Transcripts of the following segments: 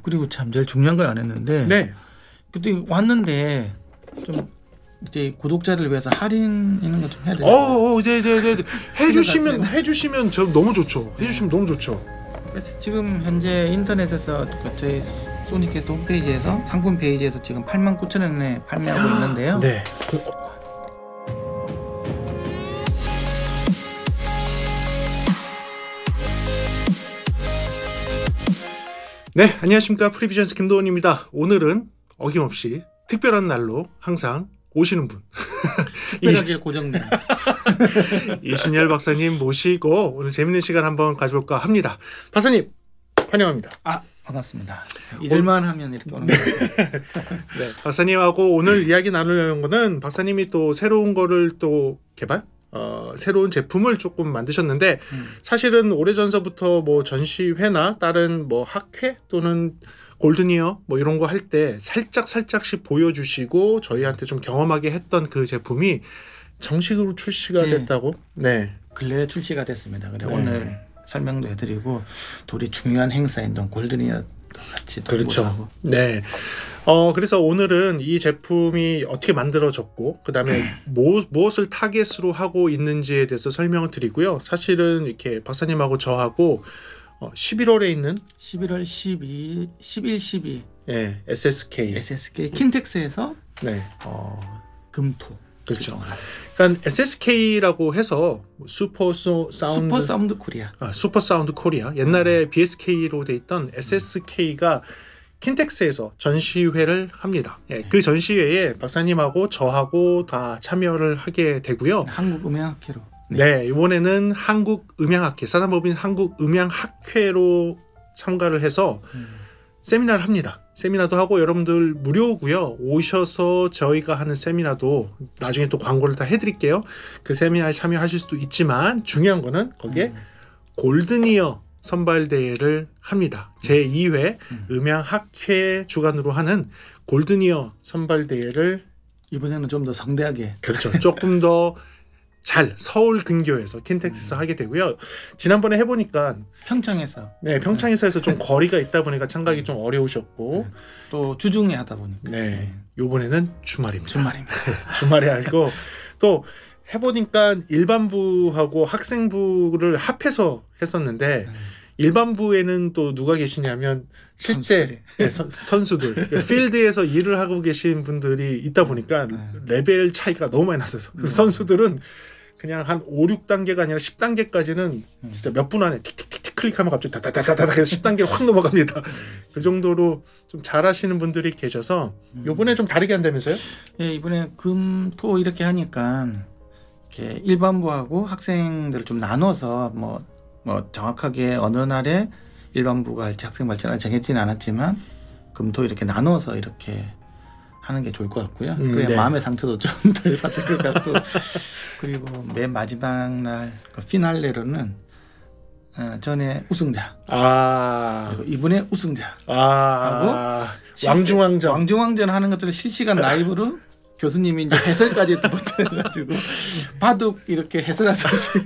그리고 참 제일 중요한 걸 안 했는데 네. 그때 왔는데 좀 이제 구독자를 위해서 할인 이런 거 좀 해야 돼요. 네네네. 해주시면 저 너무 좋죠. 해주시면 너무 좋죠. 그래서 지금 현재 인터넷에서 저희 소니캐스트 홈페이지에서 상품 페이지에서 지금 89,000원에 판매하고 있는데요. 네. 네, 안녕하십니까. 프리비전스 김도원입니다. 오늘은 어김없이 특별한 날로 항상 오시는 분 특별하게 고정된 이신열 박사님 모시고 오늘 재밌는 시간 한번 가져볼까 합니다. 박사님 환영합니다. 반갑습니다. 잊을만 하면 이렇게 오는 거예요. 네, 박사님하고 오늘 이야기 나누려는 거는 박사님이 또 새로운 거를 또 새로운 제품을 조금 만드셨는데 사실은 오래전서부터 뭐 전시회나 다른 뭐 학회 또는 골든이어 뭐 이런 거 할 때 살짝씩 보여주시고 저희한테 좀 경험하게 했던 그 제품이 정식으로 출시가 됐다고? 네. 근래에 출시가 됐습니다. 그래 네. 오늘 설명도 해드리고 또 우리 중요한 행사인 골든이어도 같이 그렇죠. 네. 그래서 오늘은 이 제품이 어떻게 만들어졌고 그다음에 무엇을 타겟으로 하고 있는지에 대해서 설명을 드리고요. 사실은 이렇게 박사님하고 저하고 11월에 있는 11월 11, 12 네, SSK 킨텍스에서 네. 금토 그렇죠. 그러니까 SSK라고 해서 슈퍼 사운드 코리아. 슈퍼 사운드 코리아. 옛날에 BSK로 돼 있던 SSK가 킨텍스에서 전시회를 합니다. 예, 그 전시회에 박사님하고 저하고 다 참여를 하게 되고요. 한국음향학회로. 네, 이번에는 한국음향학회, 사단법인 한국음향학회로 참가를 해서 세미나를 합니다. 세미나도 하고 여러분들 무료고요. 오셔서 저희가 하는 세미나도 나중에 또 광고를 다 해드릴게요. 그 세미나에 참여하실 수도 있지만 중요한 거는 거기에 골든이어 선발대회를 합니다. 제2회 음향학회 주관으로 하는 골든이어 선발대회를 이번에는 좀 더 성대하게 그렇죠. 조금 더 서울 근교에서 킨텍스에서 하게 되고요. 지난번에 해보니까 평창에서 평창에서 해서 좀 거리가 있다 보니까 참가하기 좀 어려우셨고 또 주중에 하다 보니까 요번에는 주말입니다. 주말에 하고 또 해보니까 일반부하고 학생부를 합해서 했었는데 일반부에는 또 누가 계시냐면 실제 선수들 필드에서 일을 하고 계신 분들이 있다 보니까 레벨 차이가 너무 많이 났어요. 선수들은 그냥 한 5, 6단계가 아니라 10단계까지는 진짜 몇 분 안에 틱틱틱 클릭하면 갑자기 다다다다다 해서 10단계를 확 넘어갑니다. 그 정도로 좀 잘하시는 분들이 계셔서 이번에 좀 다르게 한다면서요? 예, 이번에 금, 토 이렇게 하니까 이렇게 일반부하고 학생들을 좀 나눠서 뭐 정확하게 어느 날에 일반부가 할지 학생 발전을 정해지는 않았지만 금토 이렇게 나눠서 이렇게 하는 게 좋을 것 같고요. 그래야 마음의 상처도 좀 덜 받을 것 같고 그리고 맨 마지막 날 그 피날레로는 전에 우승자 그리고 이번에 우승자 하고 왕중왕전 하는 것들을 실시간 라이브로 교수님이 이제 해설까지 붙여가지고 바둑 이렇게 해설하듯이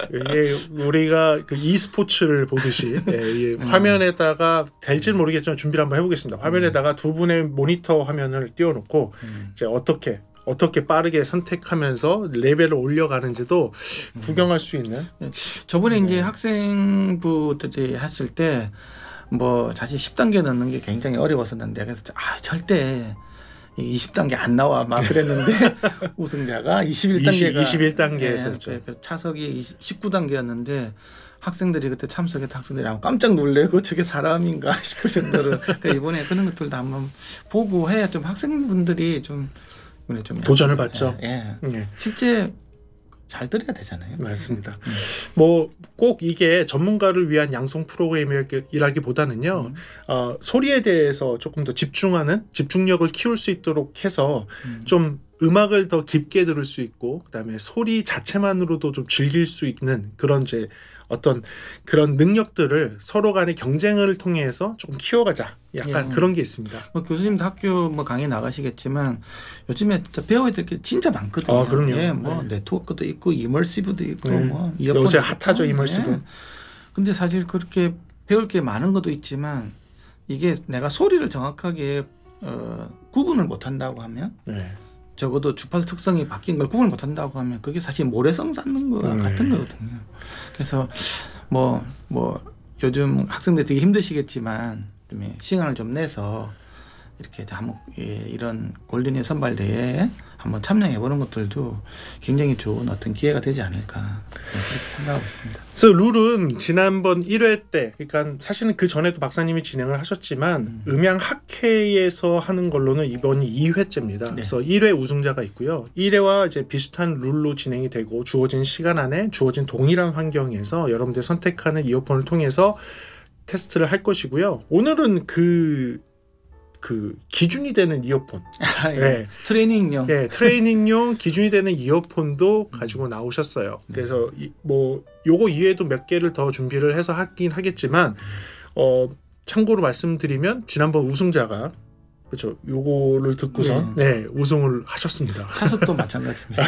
이게 우리가 그 e스포츠를 보듯이 화면에다가 될지는 모르겠지만 준비를 한번 해보겠습니다. 화면에다가 두 분의 모니터 화면을 띄워놓고 이제 어떻게 빠르게 선택하면서 레벨을 올려가는지도 구경할 수 있는. 저번에 이제 학생부들이 했을 때 뭐 사실 10단계 넣는 게 굉장히 어려웠었는데 그래서 절대 20단계 안 나와 막 그랬는데 우승자가 21단계였었죠. 차석이 19단계였는데 학생들이 그때 참석했던 학생들이 아마 깜짝 놀래고 저게 사람인가 싶을 정도로 그러니까 이번에 그런 것들도 한번 보고 해야 좀 학생분들이 좀 도전을 받죠. 실제 잘 들어야 되잖아요. 맞습니다. 뭐 꼭 이게 전문가를 위한 양성 프로그램이라기보다는요. 소리에 대해서 조금 더 집중력을 키울 수 있도록 해서 좀 음악을 더 깊게 들을 수 있고 그다음에 소리 자체만으로도 좀 즐길 수 있는 그런 어떤 그런 능력들을 서로 간의 경쟁을 통해서 좀 키워가자. 약간 그런 게 있습니다. 교수님도 학교 강의 나가시겠지만 요즘에 배워야 될 게 진짜 많거든요. 그럼요. 네트워크도 있고 이머시브도 있고 요새 핫하죠 이머시브. 근데 사실 그렇게 배울 게 많은 것도 있지만 이게 내가 소리를 정확하게 구분을 못한다고 하면 네. 적어도 주파수 특성이 바뀐 걸 구분을 못한다고 하면 그게 사실 모래성 쌓는 거 같은 거거든요. 그래서 뭐 요즘 학생들 되게 힘드시겠지만 좀 시간을 좀 내서 이렇게 한번 이런 골든이어 선발 대회에 한번 참여해 보는 것들도 굉장히 좋은 어떤 기회가 되지 않을까 그렇게 생각하고 있습니다. 그래서 룰은 지난번 1회 때, 그러니까 사실은 그 전에도 박사님이 진행을 하셨지만 음향학회에서 하는 걸로는 이번이 2회째입니다. 네. 그래서 1회 우승자가 있고요. 1회와 이제 비슷한 룰로 진행이 되고 주어진 시간 안에 주어진 동일한 환경에서 여러분들 선택하는 이어폰을 통해서 테스트를 할 것이고요. 오늘은 그 기준이 되는 이어폰, 네. 트레이닝용, 트레이닝용 기준이 되는 이어폰도 가지고 나오셨어요. 그래서 뭐 요거 이외에도 몇 개를 더 준비를 해서 하긴 하겠지만 참고로 말씀드리면 지난번 우승자가 그렇죠. 요거를 듣고선 우승을 하셨습니다. 차석도 마찬가지입니다.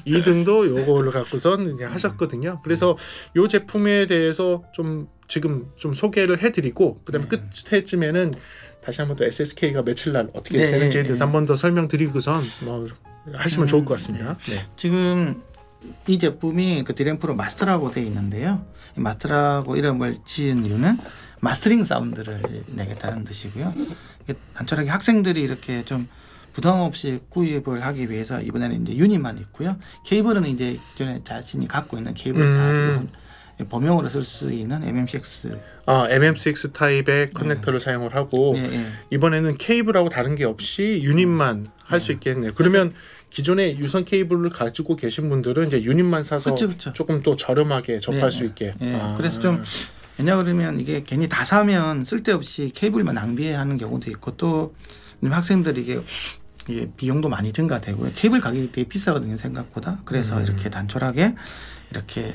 2등도 요거를 갖고선 하셨거든요. 그래서 요 제품에 대해서 좀 지금 좀 소개를 해드리고 그다음에 끝에쯤에는 다시 한번 또 SSK가 며칠 날 어떻게 되는지에 대해서 한 번 더 설명드리고선 뭐 하시면 좋을 것 같습니다. 네. 지금 이 제품이 그 디램프로 마스터라고 되어 있는데요. 이 마스터라고 이름을 지은 이유는 마스터링 사운드를 내겠다는 뜻이고요. 단순하게 학생들이 이렇게 좀 부담 없이 구입을 하기 위해서 이번에는 이제 유닛만 있고요. 케이블은 이제 기존에 자신이 갖고 있는 케이블을 다 범용으로 쓸 수 있는 MMCX. MMCX 타입의 커넥터를 사용을 하고 이번에는 케이블하고 다른 게 없이 유닛만 할 수 있겠네요. 그러면 기존에 유선 케이블을 가지고 계신 분들은 이제 유닛만 사서 그쵸. 조금 또 저렴하게 접할 수 있게. 그래서 좀 왜냐 그러면 이게 괜히 다 사면 쓸데없이 케이블만 낭비하는 경우도 있고 또 학생들이 이게 비용도 많이 증가되고요. 케이블 가격이 되게 비싸거든요, 생각보다. 그래서 이렇게 단촐하게 이렇게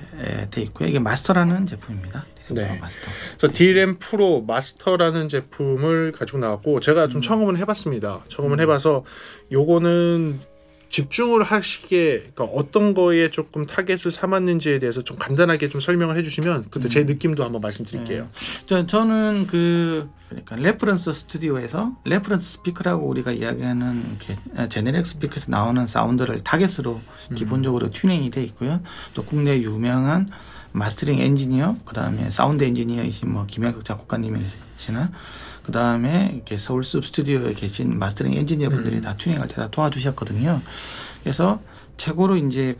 돼 있고요. 이게 마스터라는 제품입니다. 네. 마스터. 그래서 D램 프로 마스터라는 제품을 가지고 나왔고 제가 좀 청음을 해봤습니다. 청음을 해봐서 요거는 집중을 하시기에 그러니까 어떤 거에 조금 타겟을 삼았는지에 대해서 좀 간단하게 좀 설명을 해주시면 그때 제 느낌도 한번 말씀드릴게요. 저는 그러니까 레퍼런스 스튜디오에서 레퍼런스 스피커라고 우리가 이야기하는 제네릭 스피커에서 나오는 사운드를 타겟으로 기본적으로 튜닝이 돼 있고요. 또 국내 유명한 마스터링 엔지니어, 그 다음에 사운드 엔지니어이신 뭐 김현석 작곡가님이시나, 그 다음에 이렇게 서울숲 스튜디오에 계신 마스터링 엔지니어 분들이 다 튜닝할 때 다 도와주셨거든요. 그래서 최고로 이제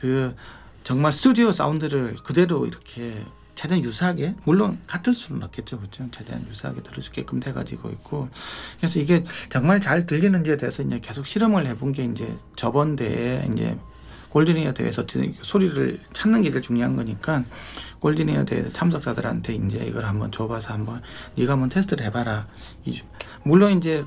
정말 스튜디오 사운드를 그대로 이렇게 최대한 유사하게, 물론 같을 수는 없겠죠, 그렇죠? 최대한 유사하게 들을 수 있게끔 돼가지고 있고, 그래서 이게 정말 잘 들리는지에 대해서 이제 계속 실험을 해본 게 이제 저번 대회 이제 골든이어 대회에서 소리를 찾는 게 제일 중요한 거니까 골든이어 대회 참석자들한테 이제 이걸 한번 줘봐서 네가 한번 테스트를 해봐라. 물론 이제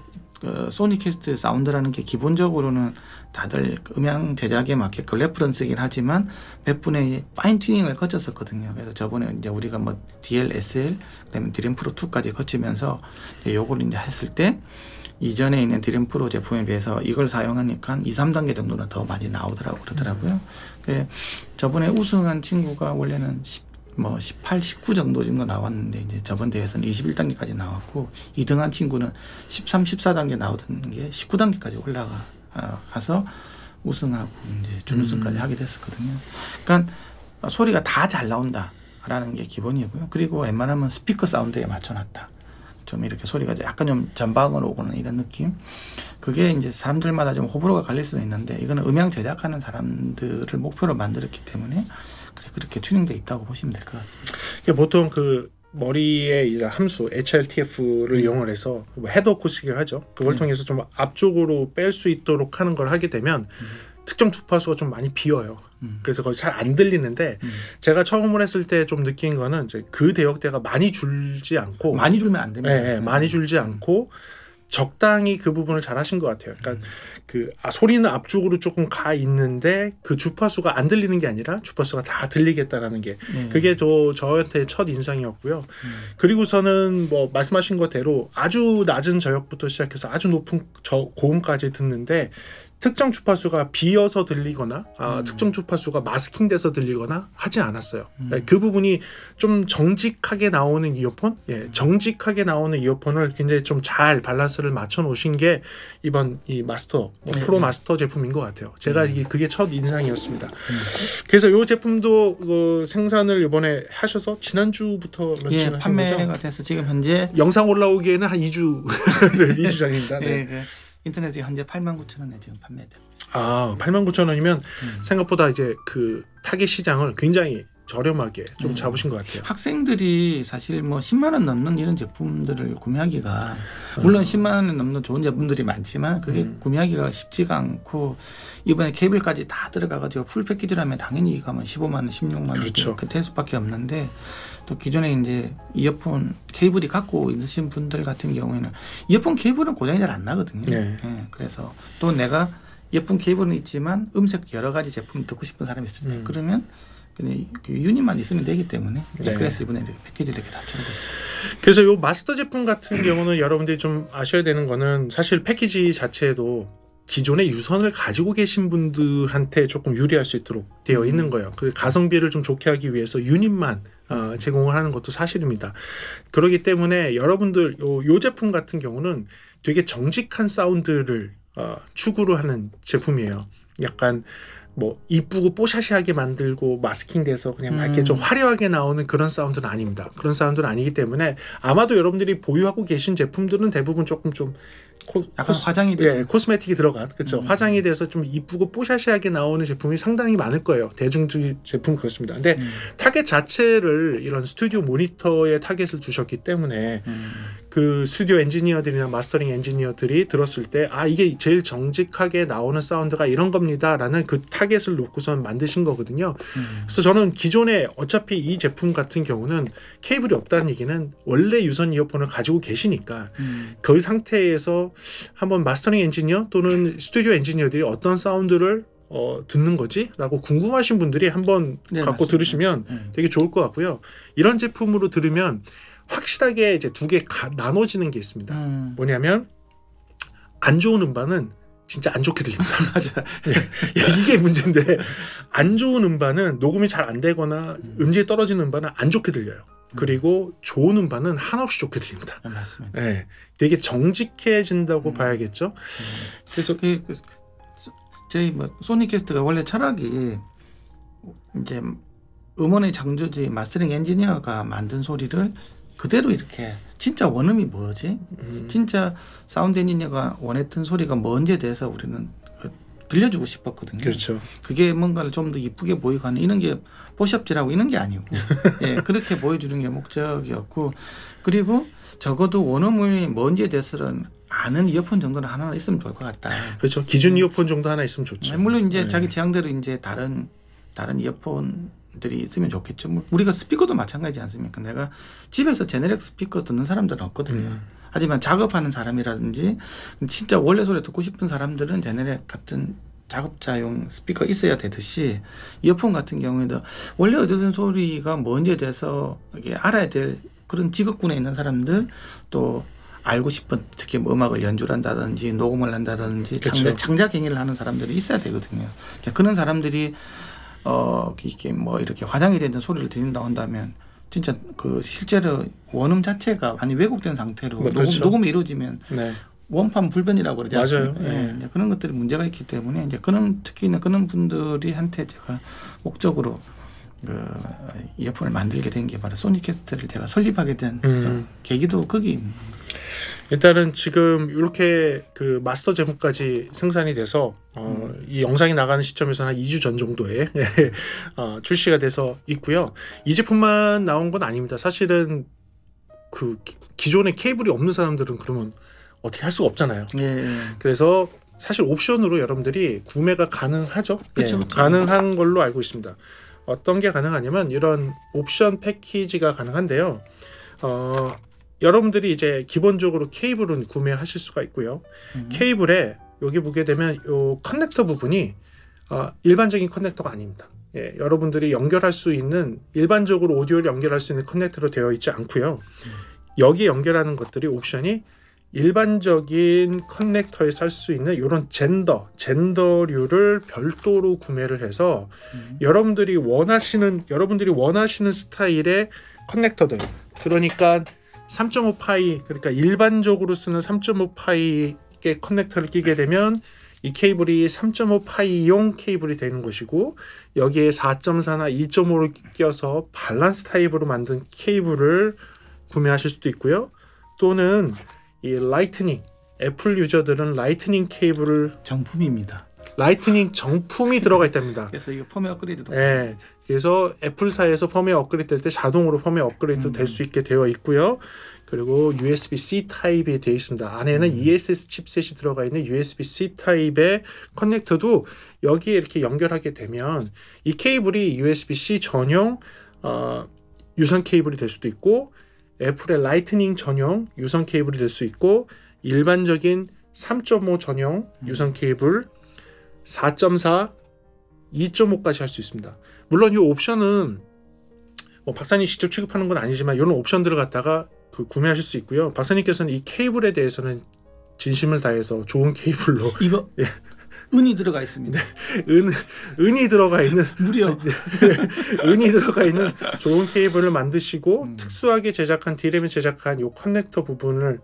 소니캐스트 사운드라는 게 기본적으로는 다들 음향 제작에 맞게끔 레퍼런스이긴 하지만 몇 분의 파인 튜닝을 거쳤었거든요. 그래서 저번에 이제 우리가 뭐 DL-SL 그다음에 디램 프로 2까지 거치면서 요걸 이제 했을 때 이전에 있는 디램 프로 제품에 비해서 이걸 사용하니까 2, 3단계 정도는 더 많이 나오더라고 그러더라고요. 저번에 우승한 친구가 원래는 18, 19 정도 나왔는데 이제 저번 대회에서는 21단계까지 나왔고 2등한 친구는 13, 14단계 나오던 게 19단계까지 올라가서 우승하고 이제 준우승까지 하게 됐었거든요. 그러니까 소리가 다 잘 나온다라는 게 기본이고요. 그리고 웬만하면 스피커 사운드에 맞춰놨다. 좀 이렇게 소리가 약간 좀 전방으로 오고는 이런 느낌. 그게 이제 사람들마다 좀 호불호가 갈릴 수는 있는데 이거는 음향 제작하는 사람들을 목표로 만들었기 때문에 그렇게 튜닝돼 있다고 보시면 될 것 같습니다. 보통 머리에 이 함수 HRTF를 이용을 해서 헤드 어쿠스틱을 하죠. 그걸 통해서 좀 앞쪽으로 뺄 수 있도록 하는 걸 하게 되면 특정 주파수가 좀 많이 비어요. 그래서 거의 잘 안 들리는데 제가 처음을 했을 때 좀 느낀 거는 이제 그 대역대가 많이 줄지 않고 많이 줄면 안 됩니다. 많이 줄지 않고 적당히 그 부분을 잘 하신 것 같아요. 그러니까 소리는 앞쪽으로 조금 가 있는데 그 주파수가 안 들리는 게 아니라 주파수가 다 들리겠다라는 게 그게 저한테 첫 인상이었고요. 그리고서는 뭐 말씀하신 것대로 아주 낮은 저역부터 시작해서 아주 높은 고음까지 듣는데 특정 주파수가 비어서 들리거나 특정 주파수가 마스킹돼서 들리거나 하지 않았어요. 그 부분이 좀 정직하게 나오는 이어폰, 정직하게 나오는 이어폰을 굉장히 좀 잘 밸런스를 맞춰 놓으신 게 이번 이 마스터 프로 마스터 제품인 것 같아요. 제가 그게 첫 인상이었습니다. 그래서 이 제품도 생산을 이번에 하셔서 지난주부터 런칭을 판매가 돼서 지금 현재 영상 올라오기에는 한 2주 2주 전입니다. 네. 인터넷에 현재 89,000원에 지금 판매되고 있습니다. 89,000원이면 생각보다 이제 그 타겟 시장을 굉장히 저렴하게 좀 잡으신 것 같아요. 학생들이 사실 뭐 10만 원 넘는 이런 제품들을 구매하기가 물론 10만 원 넘는 좋은 제품들이 많지만 그게 구매하기가 쉽지가 않고 이번에 케이블까지 다 들어가가지고 풀 패키지라면 당연히 가면 15만 원, 16만 원 이렇게 될 수밖에 없는데 또 기존에 이제 이어폰 케이블이 갖고 있으신 분들 같은 경우에는 이어폰 케이블은 고장이 잘 안 나거든요. 그래서 또 내가 이어폰 케이블은 있지만 음색 여러 가지 제품 듣고 싶은 사람이 있으면 그러면 그냥 유닛만 있으면 되기 때문에 그래서 이번에 이렇게 패키지를 이렇게 다 추가됐습니다. 그래서 이 마스터 제품 같은 경우는 여러분들이 좀 아셔야 되는 거는 사실 패키지 자체도 기존의 유선을 가지고 계신 분들한테 조금 유리할 수 있도록 되어 있는 거예요. 그 가성비를 좀 좋게 하기 위해서 유닛만 제공을 하는 것도 사실입니다. 그렇기 때문에 여러분들 요 제품 같은 경우는 되게 정직한 사운드를 추구를 하는 제품이에요. 약간 뭐 이쁘고 뽀샤시하게 만들고 마스킹돼서 그냥 이렇게 좀 화려하게 나오는 그런 사운드는 아닙니다. 그런 사운드는 아니기 때문에 아마도 여러분들이 보유하고 계신 제품들은 대부분 조금 좀 약간 화장이 돼서 코스메틱이 들어간 그렇죠. 화장이 돼서 좀 이쁘고 뽀샤시하게 나오는 제품이 상당히 많을 거예요. 대중적인 제품 그렇습니다. 근데 타겟 자체를 이런 스튜디오 모니터에 타겟을 두셨기 때문에 그 스튜디오 엔지니어들이나 마스터링 엔지니어들이 들었을 때 이게 제일 정직하게 나오는 사운드가 이런 겁니다라는 그 타겟을 놓고선 만드신 거거든요. 그래서 저는 기존에 어차피 이 제품 같은 경우는 케이블이 없다는 얘기는 원래 유선 이어폰을 가지고 계시니까 그 상태에서 한번 마스터링 엔지니어 또는 스튜디오 엔지니어들이 어떤 사운드를 듣는 거지? 라고 궁금하신 분들이 한번 갖고 맞습니다. 들으시면 되게 좋을 것 같고요. 이런 제품으로 들으면 확실하게 이제 두 개 나눠지는 게 있습니다. 뭐냐면 안 좋은 음반은 진짜 안 좋게 들립니다. 맞아. 이게 문제인데 안 좋은 음반은 녹음이 잘 안 되거나 음질이 떨어지는 음반은 안 좋게 들려요. 그리고 좋은 음반은 한없이 좋게 들립니다. 맞습니다. 네, 되게 정직해진다고 봐야겠죠. 그래서 저희 뭐 소니캐스트가 원래 철학이 이제 음원의 창조지 마스터링 엔지니어가 만든 소리를 그대로 이렇게 진짜 원음이 뭐지? 진짜 사운드 엔지니어가 원했던 소리가 뭔지에 대해서 우리는 들려주고 싶었거든요. 그렇죠. 그게 뭔가를 좀 더 이쁘게 보이고 하는 이런 게 포샵질하고 이런 게 아니고 그렇게 보여주는 게 목적이었고 그리고 적어도 원음이 뭔지에 대해서는 아는 이어폰 정도는 하나 있으면 좋을 것 같다. 그렇죠. 기준 이어폰 정도 하나 있으면 좋죠. 물론 이제 자기 취향대로 이제 다른 이어폰들이 있으면 좋겠죠. 우리가 스피커도 마찬가지지 않습니까? 내가 집에서 제네릭 스피커 듣는 사람들은 없거든요. 하지만 작업하는 사람이라든지 진짜 원래 소리 듣고 싶은 사람들은 제네릭 같은 작업자용 스피커 있어야 되듯이 이어폰 같은 경우에도 원래 어디든 소리가 뭔지에 대해서 이게 알아야 될 그런 직업군에 있는 사람들 또 알고 싶은 특히 뭐 음악을 연주를 한다든지 녹음을 한다든지 그렇죠. 창작 행위를 하는 사람들이 있어야 되거든요. 그런 사람들이 이렇게 뭐 이렇게 화장이 되는 소리를 들린다 한다면 진짜 그 실제로 원음 자체가 많이 왜곡된 상태로 그렇죠. 녹음이 이루어지면 원판 불변이라고 그러지 않습니까? 이제 그런 것들이 문제가 있기 때문에 이제 특히는 그런 분들이 한테 제가 목적으로 이어폰을 만들게 된 게 바로 소니캐스트를 제가 설립하게 된 계기도 거기 있는 겁니다. 일단은 지금 이렇게 그 마스터 제품까지 생산이 돼서 이 영상이 나가는 시점에서는 한 2주 전 정도에 출시가 돼서 있고요. 이 제품만 나온 건 아닙니다. 사실은 그 기존에 케이블이 없는 사람들은 그러면 어떻게 할 수가 없잖아요. 그래서 사실 옵션으로 여러분들이 구매가 가능하죠. 그렇죠. 가능한 걸로 알고 있습니다. 어떤 게 가능하냐면 이런 옵션 패키지가 가능한데요. 여러분들이 이제 기본적으로 케이블은 구매하실 수가 있고요. 케이블에 여기 보게 되면 이 커넥터 부분이 일반적인 커넥터가 아닙니다. 여러분들이 연결할 수 있는 일반적으로 오디오를 연결할 수 있는 커넥터로 되어 있지 않고요. 여기에 연결하는 것들이 옵션이 일반적인 커넥터에 살 수 있는 이런 젠더류를 별도로 구매를 해서 여러분들이 원하시는 스타일의 커넥터들, 그러니까 3.5파이, 그러니까 일반적으로 쓰는 3.5파이의 커넥터를 끼게 되면 이 케이블이 3.5파이용 케이블이 되는 것이고, 여기에 4.4나 2.5를 껴서 밸런스 타입으로 만든 케이블을 구매하실 수도 있고요. 또는 이 라이트닝, 애플 유저들은 라이트닝 케이블을 정품입니다. 라이트닝 정품이 들어가 있답니다. 그래서 이거 펌웨어 업그레이드도. 네, 그래서 애플사에서 펌웨어 업그레이드 될 때 자동으로 펌웨어 업그레이드 될 수 있게 되어 있고요. 그리고 USB-C 타입이 되어 있습니다. 안에는 ESS 칩셋이 들어가 있는 USB-C 타입의 커넥터도 여기에 이렇게 연결하게 되면 이 케이블이 USB-C 전용 유선 케이블이 될 수도 있고, 애플의 라이트닝 전용 유선 케이블이 될 수 있고, 일반적인 3.5 전용 유선 케이블, 4.4, 2.5까지 할 수 있습니다. 물론 이 옵션은 뭐 박사님 직접 취급하는 건 아니지만 이런 옵션들을 갖다가 구매하실 수 있고요. 박사님께서는 이 케이블에 대해서는 진심을 다해서 좋은 케이블로 이거 예. 은이 들어가 있습니다. 은이 들어가 있는 무려 은이 들어가 있는 좋은 케이블을 만드시고 특수하게 제작한 D램에 제작한 요 커넥터 부분을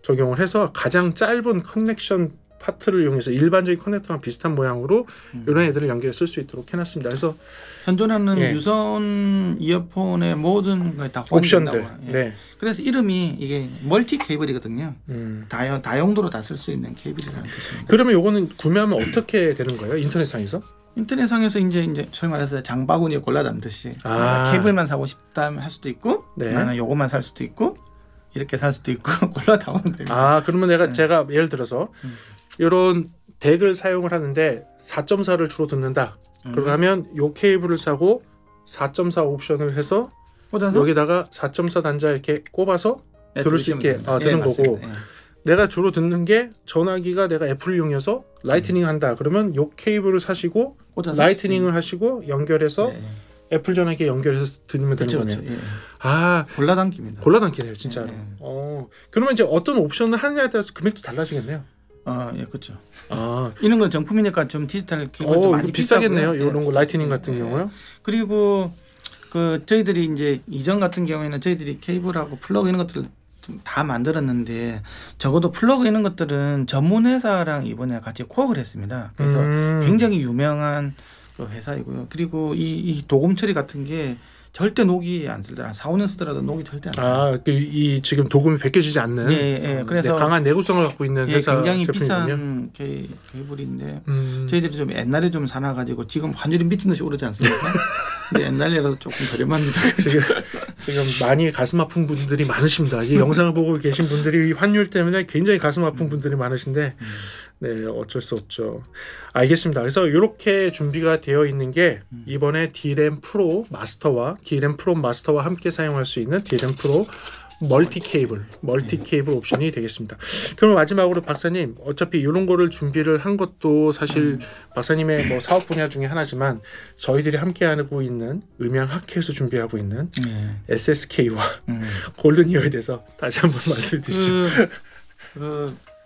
적용을 해서 가장 짧은 커넥션 파트를 이용해서 일반적인 커넥터랑 비슷한 모양으로 이런 애들을 연결해 쓸 수 있도록 해놨습니다. 그래서 현존하는 유선 이어폰의 모든 걸 다 옵션들. 예. 네. 그래서 이름이 이게 멀티 케이블이거든요. 다용도로 다 쓸 수 있는 케이블이라는 뜻입니다. 그러면 요거는 구매하면 어떻게 되는 거예요? 인터넷상에서? 인터넷상에서 이제 소위 말해서 장바구니에 골라담듯이 케이블만 사고 싶다면 할 수도 있고, 네. 나는 요것만 살 수도 있고, 이렇게 살 수도 있고 골라담으면 됩니다. 그러면 제가 예를 들어서 이런 덱을 사용을 하는데 4.4를 주로 듣는다. 그러고 하면 요 케이블을 사고 4.4 옵션을 해서 꽂아서? 여기다가 4.4 단자 이렇게 꼽아서 들을 수 있게 되는 거고, 예. 내가 주로 듣는 게 전화기가 내가 애플용이어서 라이트닝 한다. 그러면 요 케이블을 사시고 꽂아서? 라이트닝을 하시고 연결해서 애플 전화기에 연결해서 들으면 되는 거네요. 예. 골라담기입니다. 골라담기네요, 진짜로. 그러면 이제 어떤 옵션을 하느냐에 따라서 금액도 달라지겠네요. 예, 그렇죠. 이런 건 정품이니까 좀 디지털 케이블도 많이 비싸겠네요. 비싸고요. 이런 거 라이트닝 같은 경우요. 그리고 저희들이 이제 이전 같은 경우에는 저희들이 케이블하고 플러그 이런 것들을 다 만들었는데, 적어도 플러그 이런 것들은 전문 회사랑 이번에 같이 코업을 했습니다. 그래서 굉장히 유명한 그 회사이고요. 그리고 이 도금 처리 같은 게 절대 녹이 안 쓰더라. 4, 5년 쓰더라도 녹이 절대 안 써요. 이 지금 도금이 벗겨지지 않는. 예. 그래서 강한 내구성을 갖고 있는 회사 굉장히 제품이군요. 비싼 케이블인데 저희들이 좀 옛날에 좀 사놔가지고 지금 환율이 미친 듯이 오르지 않습니까? 근데 옛날이라서 조금 저렴합니다. 지금 많이 가슴 아픈 분들이 많으십니다. 이 영상을 보고 계신 분들이 환율 때문에 굉장히 가슴 아픈 분들이 많으신데, 네, 어쩔 수 없죠. 알겠습니다. 그래서 이렇게 준비가 되어 있는 게 이번에 D램 프로 마스터와 함께 사용할 수 있는 D램 프로 멀티 케이블 옵션이 되겠습니다. 그럼 마지막으로 박사님, 어차피 이런 거를 준비를 한 것도 사실 박사님의 뭐 사업 분야 중에 하나지만 저희들이 함께 하고 있는 음향학회에서 준비하고 있는 SSK와 골든이어에 대해서 다시 한번 말씀해 주시죠.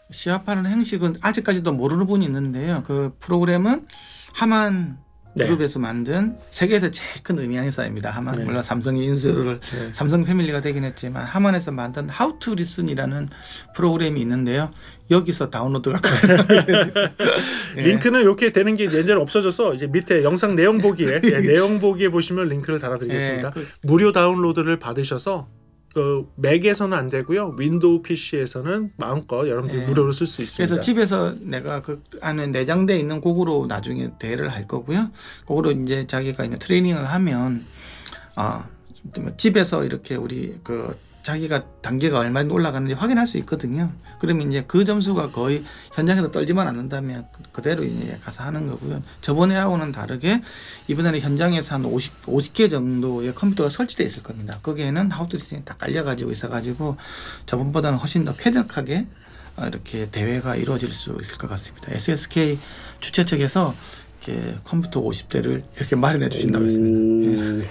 시합하는 행식은 아직까지도 모르는 분이 있는데요. 그 프로그램은 하만 그룹에서 만든 세계에서 제일 큰 음향 회사입니다. 하만. 물론 삼성이 인수를 삼성 패밀리가 되긴 했지만 하만에서 만든 How to Listen이라는 프로그램이 있는데요. 여기서 다운로드가 가능합니다. 링크는 이렇게 되는 게 예전에 없어져서 이제 밑에 영상 내용 보기에 내용 보기에 보시면 링크를 달아드리겠습니다. 무료 다운로드를 받으셔서 맥에서는 안 되고요. 윈도우 PC에서는 마음껏 여러분들이 무료로 쓸 수 있습니다. 그래서 집에서 내가 그 안에 내장되어 있는 곡으로 나중에 대회를 할 거고요. 그거로 이제 자기가 이제 트레이닝을 하면 집에서 이렇게 우리 자기가 단계가 얼마나 올라가는지 확인할 수 있거든요. 그러면 이제 그 점수가 거의 현장에서 떨지만 않는다면 그대로 이제 가서 하는 거고요. 저번에 하고는 다르게 이번에는 현장에서 한 50개 정도의 컴퓨터가 설치되어 있을 겁니다. 거기에는 하우투 리스닝이 다 깔려가지고 있어가지고 저번보다는 훨씬 더 쾌적하게 이렇게 대회가 이루어질 수 있을 것 같습니다. SSK 주최 측에서 이렇게 컴퓨터 50대를 이렇게 마련해 주신다고 했습니다.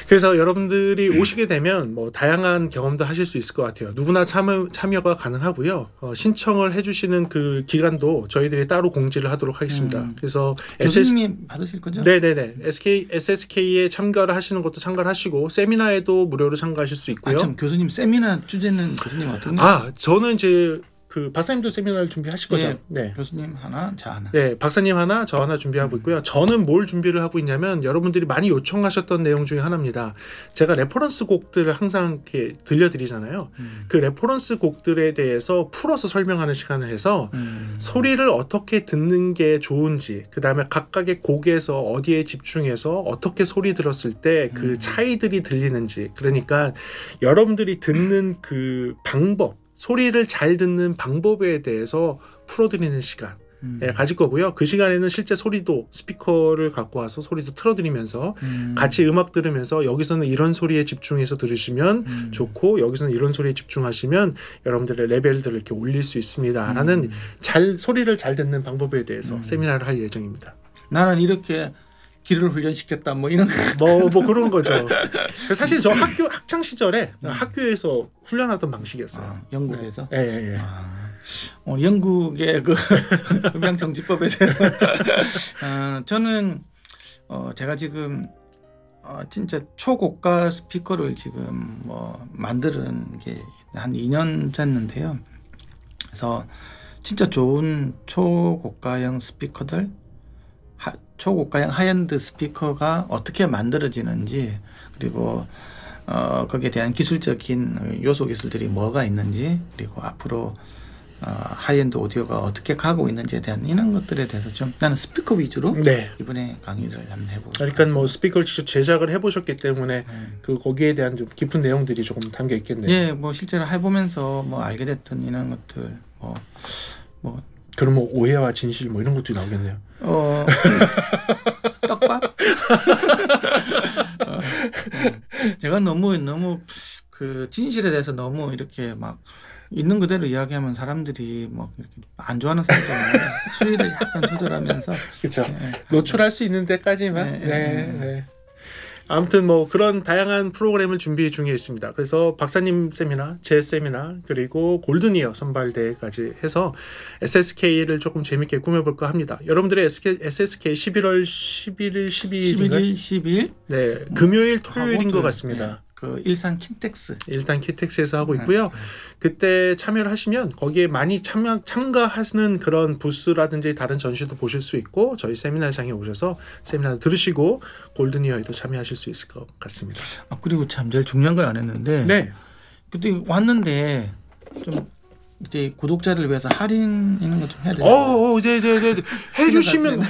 그래서 여러분들이 오시게 되면 뭐 다양한 경험도 하실 수 있을 것 같아요. 누구나 참여가 가능하고요. 신청을 해주시는 그 기간도 저희들이 따로 공지를 하도록 하겠습니다. 그래서 교수님이 받으실 거죠? 네네네. SSK에 참가를 하시는 것도 참가를 하시고 세미나에도 무료로 참가하실 수 있고요. 참 교수님 세미나 주제는 교수님 어떤? 저는 이제 그 박사님도 세미나를 준비하실 거죠? 네. 교수님 하나, 저 하나. 네, 박사님 하나, 저 하나 준비하고 있고요. 저는 뭘 준비를 하고 있냐면 여러분들이 많이 요청하셨던 내용 중에 하나입니다. 제가 레퍼런스 곡들을 항상 이렇게 들려드리잖아요. 그 레퍼런스 곡들에 대해서 풀어서 설명하는 시간을 해서 소리를 어떻게 듣는 게 좋은지, 그 다음에 각각의 곡에서 어디에 집중해서 어떻게 소리 들었을 때 그 차이들이 들리는지, 그러니까 여러분들이 듣는 그 방법, 소리를 잘 듣는 방법에 대해서 풀어드리는 시간 가질 거고요. 그 시간에는 실제 소리도 스피커를 갖고 와서 소리도 틀어드리면서 같이 음악 들으면서 여기서는 이런 소리에 집중해서 들으시면 좋고 여기서는 이런 소리에 집중하시면 여러분들의 레벨들을 이렇게 올릴 수 있습니다. 라는 소리를 잘 듣는 방법에 대해서 세미나를 할 예정입니다. 나는 이렇게 귀를 훈련시켰다 뭐 이런 뭐 그런 거죠. 사실 저 학창 시절에 학교에서 훈련하던 방식이었어요. 영국에서. 예. 영국의 그 음향정지법에 대해서 저는 제가 지금 진짜 초고가 스피커를 지금 뭐 만드는 게 한 2년 됐는데요. 그래서 진짜 좋은 초고가형 스피커들, 초고가형 하이엔드 스피커가 어떻게 만들어지는지, 그리고 거기에 대한 기술적인 요소 기술들이 뭐가 있는지, 그리고 앞으로 하이엔드 오디오가 어떻게 가고 있는지에 대한 이런 것들에 대해서 좀 나는 스피커 위주로 이번에 강의를 한번 해보고. 그러니까 뭐 스피커를 직접 제작을 해보셨기 때문에 그 거기에 대한 좀 깊은 내용들이 조금 담겨 있겠네요. 예, 뭐 실제로 해보면서 뭐 알게 됐던 이런 것들 뭐 그럼 뭐 오해와 진실 뭐 이런 것도 나오겠네요. 떡밥? 제가 너무 그 진실에 대해서 너무 이렇게 막 있는 그대로 이야기하면 사람들이 뭐 이렇게 안 좋아하는 사람들 많아요. 수위를 약간 조절하면서 그렇죠. 노출할 수 있는 데까지만. 네. 아무튼 뭐 그런 다양한 프로그램을 준비 중에 있습니다. 그래서 박사님 세미나, 제 세미나, 그리고 골든이어 선발대회까지 해서 SSK를 조금 재밌게 꾸며볼까 합니다. 여러분들의 SSK 11월 11일, 12일? 네, 금요일, 토요일인 것 같습니다. 네. 그 일산 키텍스에서 하고 있고요. 그때 참여를 하시면 거기에 많이 참가하시는 그런 부스라든지 다른 전시도 보실 수 있고 저희 세미나장에 오셔서 세미나 들으시고 골든이어에도 참여하실 수 있을 것 같습니다. 그리고 참 제일 중요한 걸 안 했는데 그때 왔는데 좀 이제 구독자를 위해서 할인 이런 거 좀 해야 돼요. 네.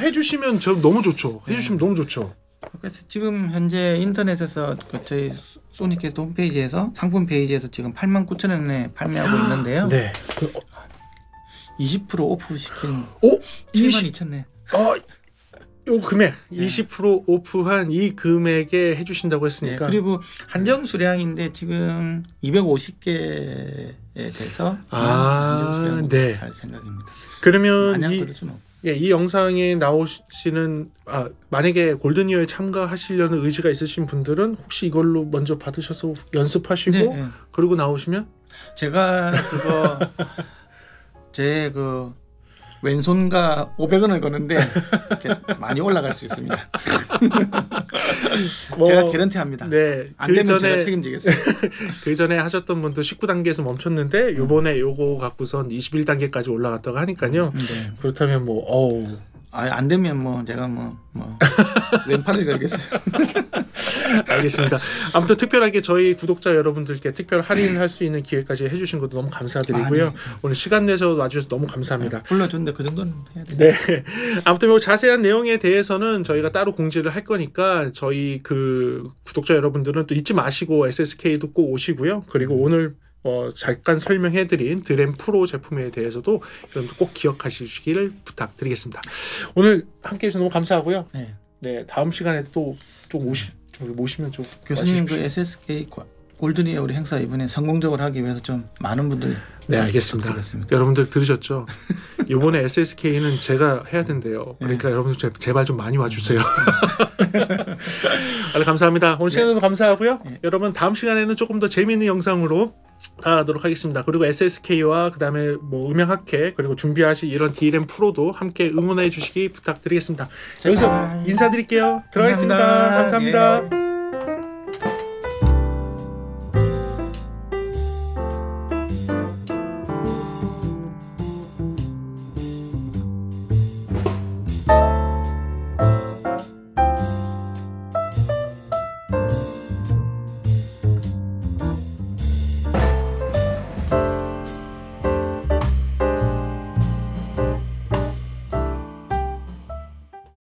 해주시면 저 너무 좋죠. 해주시면 너무 좋죠. 그래서 지금 현재 인터넷에서 저희 소니캐스트 홈페이지에서 상품 페이지에서 지금 89,000원에 판매하고 있는데요. 네. 20% 오프 시킨 72,000원. 요 금액 20% 오프한 이 금액에 해주신다고 했으니까. 그리고 한정 수량인데 지금 250개에 대해서 한정 수량 할 생각입니다. 그러면 그럴 수는 없고. 이 영상에 나오시는 만약에 골든이어에 참가하시려는 의지가 있으신 분들은 혹시 이걸로 먼저 받으셔서 연습하시고 그리고 나오시면 제가 그거 제 그 왼손과 500원을 거는데 많이 올라갈 수 있습니다. 제가 개런티합니다. 네, 안 되면 제가 책임지겠습니다. 그 전에 하셨던 분도 19단계에서 멈췄는데 요번에 요거 갖고선 21단계까지 올라갔다가 하니까요. 그렇다면 안 되면 제가 왼팔을 걸겠어요. 알겠습니다. 아무튼 특별하게 저희 구독자 여러분들께 특별 할인할 수 있는 기회까지 해주신 것도 너무 감사드리고요. 오늘 시간 내서 와주셔서 너무 감사합니다. 불러줬는데 그 정도는 해야 돼요. 네. 아무튼 뭐 자세한 내용에 대해서는 저희가 따로 공지를 할 거니까 저희 그 구독자 여러분들은 또 잊지 마시고 SSK도 꼭 오시고요. 그리고 오늘 잠깐 설명해드린 드램 프로 제품에 대해서도 여러분들 꼭 기억하시기를 부탁드리겠습니다. 오늘 함께해 주셔서 너무 감사하고요. 네, 다음 시간에도 또 좀 모시면 좀 교수님 그 SSK 골든이어 우리 행사 이번에 성공적으로 하기 위해서 좀 많은 분들 네, 알겠습니다. 부탁드리겠습니다. 여러분들 들으셨죠? 이번에 SSK는 제가 해야 된대요. 그러니까 여러분들 제발 좀 많이 와주세요. 감사합니다. 오늘 시간도 감사하고요. 여러분 다음 시간에는 조금 더 재미있는 영상으로 하도록 하겠습니다. 그리고 SSK와 그다음에 뭐 음향학회 그리고 준비하실 이런 DRM 프로도 함께 응원해 주시기 부탁드리겠습니다. 여기서 인사드릴게요. 들어가겠습니다. 감사합니다.